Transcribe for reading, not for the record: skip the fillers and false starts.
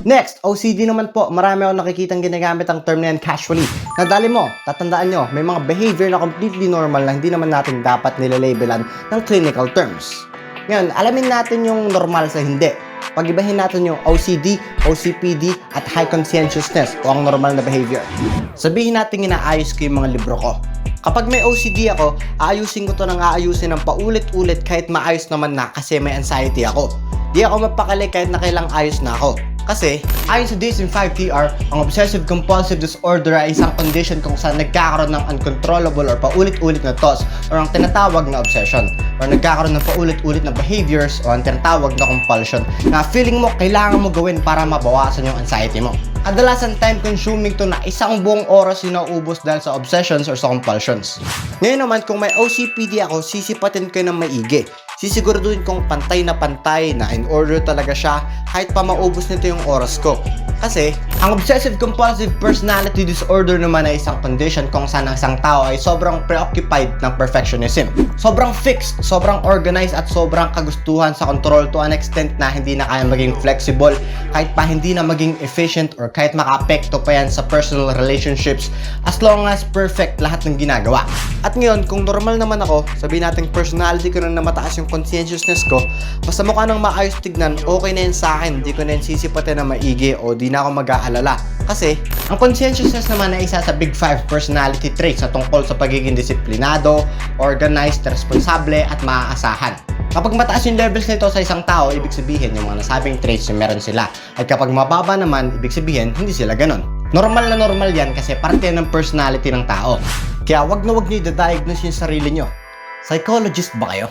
Next, OCD naman po. Marami ako nakikitang ginagamit ang term na yan casually. Nadali mo, tatandaan nyo, may mga behavior na completely normal na hindi naman natin dapat nilalabelan ng clinical terms. Ngayon, alamin natin yung normal sa hindi. Pag-ibahin natin yung OCD, OCPD, at high conscientiousness o ang normal na behavior. Sabihin natin inaayos ko yung mga libro ko. Kapag may OCD ako, aayusin ko to ng aayusin ng paulit-ulit kahit maayos naman na kasi may anxiety ako. Di ako mapakali kahit na kailang ayos na ako. Kasi, ayon sa DSM-5-TR, ang obsessive-compulsive disorder ay isang condition kung saan nagkakaroon ng uncontrollable or paulit-ulit na thoughts or ang tinatawag na obsession or nagkakaroon ng paulit-ulit na behaviors o ang tinatawag na compulsion na feeling mo kailangan mo gawin para mabawasan yung anxiety mo. Kadalasan time-consuming to na isang buong oras yung nauubos dahil sa obsessions or sa compulsions. Ngayon naman, kung may OCPD ako, sisipatin ko ng maigi. Sisiguraduhin kong pantay na in order talaga siya kahit pa maubos nito yung oras ko. Kasi, ang obsessive-compulsive personality disorder naman ay isang condition kung saan ang isang tao ay sobrang preoccupied ng perfectionism. Sobrang fixed, sobrang organized at sobrang kagustuhan sa control to an extent na hindi na kaya maging flexible, kahit pa hindi na maging efficient or kahit maka-apekto pa yan sa personal relationships as long as perfect lahat ng ginagawa. At ngayon, kung normal naman ako, sabihin natin personality ko na mataas yung conscientiousness ko, basta mukha nang maayos tignan, okay na yun sa akin, hindi ko na yun sisipatin na maigi o di na ako mag-aalala. Kasi, ang conscientiousness naman ay isa sa Big 5 personality traits na tungkol sa pagiging disiplinado, organized, responsable at maaasahan. Kapag mataas yung levels nito sa isang tao, ibig sabihin yung mga nasabing traits yung meron sila. At kapag mababa naman, ibig sabihin hindi sila ganon. Normal na normal yan kasi parte ng personality ng tao. Kaya wag na wag nyo i-diagnose yung sarili nyo. Psychologist ba kayo?